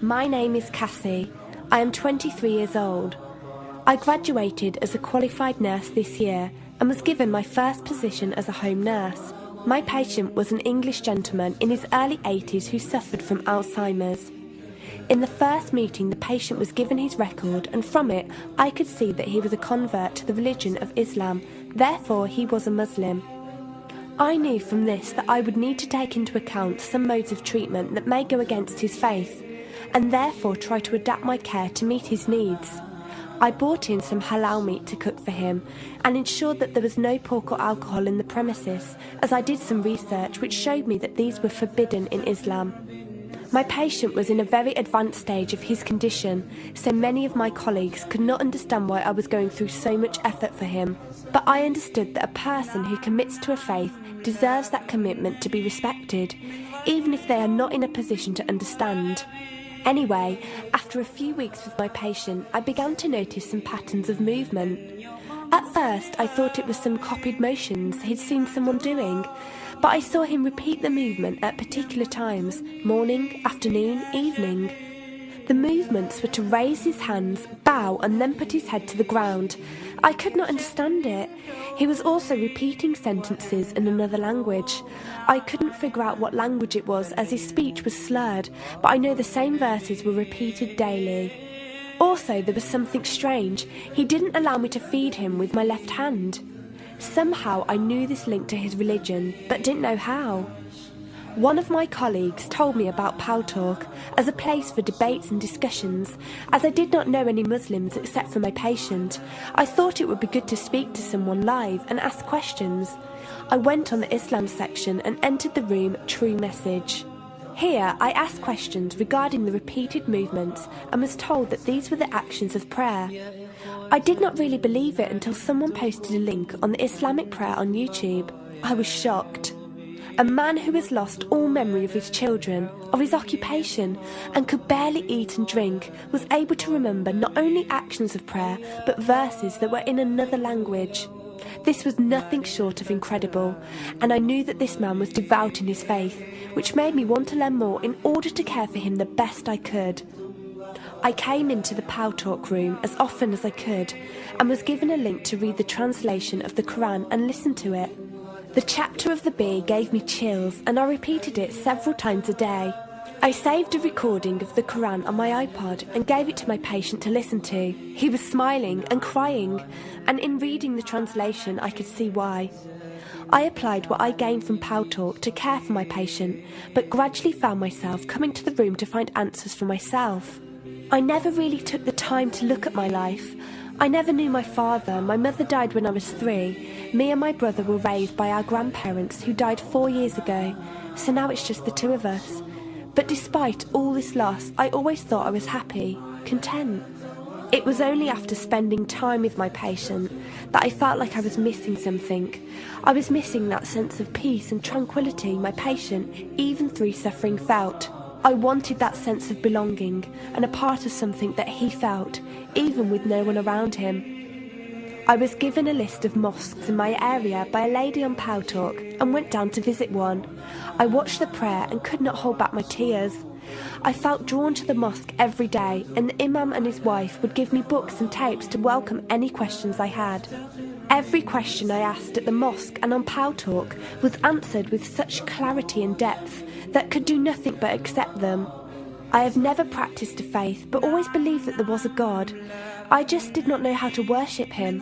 My name is Cassie. I am 23 years old. I graduated as a qualified nurse this year and was given my first position as a home nurse. My patient was an English gentleman in his early 80s who suffered from Alzheimer's. In the first meeting, the patient was given his record, and from it I could see that he was a convert to the religion of Islam, therefore he was a Muslim. I knew from this that I would need to take into account some modes of treatment that may go against his faith, and therefore try to adapt my care to meet his needs. I bought in some halal meat to cook for him and ensured that there was no pork or alcohol in the premises, as I did some research which showed me that these were forbidden in Islam. My patient was in a very advanced stage of his condition, so many of my colleagues could not understand why I was going through so much effort for him. But I understood that a person who commits to a faith deserves that commitment to be respected, even if they are not in a position to understand. Anyway, after a few weeks with my patient, I began to notice some patterns of movement. At first, I thought it was some copied motions he'd seen someone doing, but I saw him repeat the movement at particular times, morning, afternoon, evening. The movements were to raise his hands, bow, and then put his head to the ground. I could not understand it. He was also repeating sentences in another language. I couldn't figure out what language it was as his speech was slurred, but I know the same verses were repeated daily. Also, there was something strange. He didn't allow me to feed him with my left hand. Somehow I knew this linked to his religion, but didn't know how. One of my colleagues told me about Pal Talk as a place for debates and discussions. As I did not know any Muslims except for my patient, I thought it would be good to speak to someone live and ask questions. I went on the Islam section and entered the room True Message. Here I asked questions regarding the repeated movements and was told that these were the actions of prayer. I did not really believe it until someone posted a link on the Islamic prayer on YouTube. I was shocked. A man who has lost all memory of his children, of his occupation, and could barely eat and drink, was able to remember not only actions of prayer, but verses that were in another language. This was nothing short of incredible, and I knew that this man was devout in his faith, which made me want to learn more in order to care for him the best I could. I came into the Pal Talk room as often as I could, and was given a link to read the translation of the Quran and listen to it. The chapter of the bee gave me chills, and I repeated it several times a day. I saved a recording of the Quran on my iPod and gave it to my patient to listen to. He was smiling and crying, and in reading the translation I could see why. I applied what I gained from Pal Talk to care for my patient, but gradually found myself coming to the room to find answers for myself. I never really took the time to look at my life. I never knew my father. My mother died when I was 3. Me and my brother were raised by our grandparents who died 4 years ago, so now it's just the two of us. But despite all this loss, I always thought I was happy, content. It was only after spending time with my patient that I felt like I was missing something. I was missing that sense of peace and tranquility my patient, even through suffering, felt. I wanted that sense of belonging and a part of something that he felt, even with no one around him. I was given a list of mosques in my area by a lady on Pal Talk and went down to visit one. I watched the prayer and could not hold back my tears. I felt drawn to the mosque every day, and the imam and his wife would give me books and tapes to welcome any questions I had. Every question I asked at the mosque and on Pal Talk was answered with such clarity and depth that could do nothing but accept them. I have never practiced a faith, but always believed that there was a God. I just did not know how to worship him.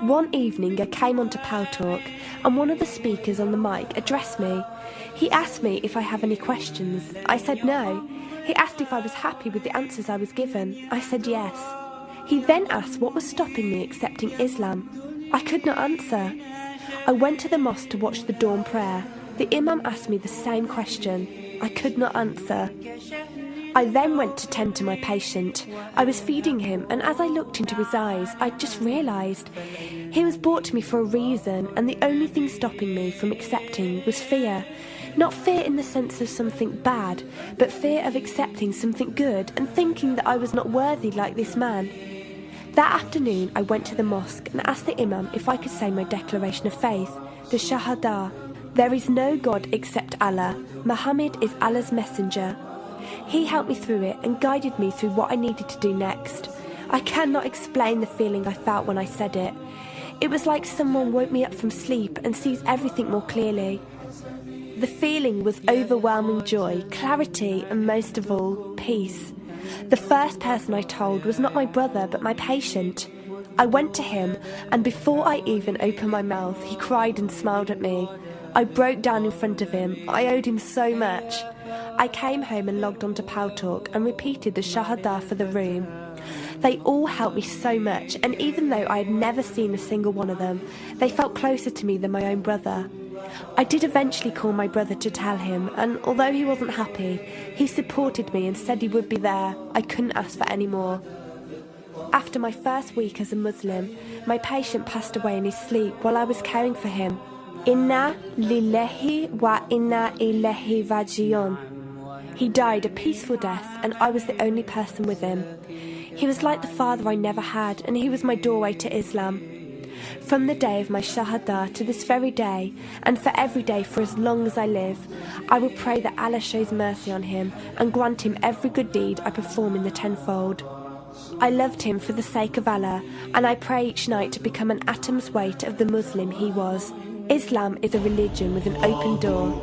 One evening I came onto Pal Talk, and one of the speakers on the mic addressed me. He asked me if I have any questions. I said no. He asked if I was happy with the answers I was given. I said yes. He then asked what was stopping me accepting Islam. I could not answer. I went to the mosque to watch the dawn prayer. The imam asked me the same question. I could not answer. I then went to tend to my patient. I was feeding him, and as I looked into his eyes, I just realised he was brought to me for a reason, and the only thing stopping me from accepting was fear. Not fear in the sense of something bad, but fear of accepting something good and thinking that I was not worthy like this man. That afternoon I went to the mosque and asked the imam if I could say my declaration of faith, the Shahada. There is no God except Allah. Muhammad is Allah's messenger. He helped me through it and guided me through what I needed to do next. I cannot explain the feeling I felt when I said it. It was like someone woke me up from sleep and sees everything more clearly. The feeling was overwhelming joy, clarity, and most of all, peace. The first person I told was not my brother, but my patient. I went to him, and before I even opened my mouth, he cried and smiled at me. I broke down in front of him. I owed him so much. I came home and logged onto Paltalk and repeated the Shahada for the room. They all helped me so much, and even though I had never seen a single one of them, they felt closer to me than my own brother. I did eventually call my brother to tell him, and although he wasn't happy, he supported me and said he would be there. I couldn't ask for any more. After my first week as a Muslim, my patient passed away in his sleep while I was caring for him. Inna lillahi wa inna ilaihi raji'un. He died a peaceful death, and I was the only person with him. He was like the father I never had, and he was my doorway to Islam. From the day of my Shahada to this very day, and for every day for as long as I live, I will pray that Allah shows mercy on him and grant him every good deed I perform in the tenfold. I loved him for the sake of Allah, and I pray each night to become an atom's weight of the Muslim he was. Islam is a religion with an open door.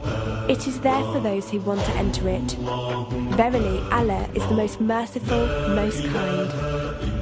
It is there for those who want to enter it. Verily, Allah is the most merciful, most kind.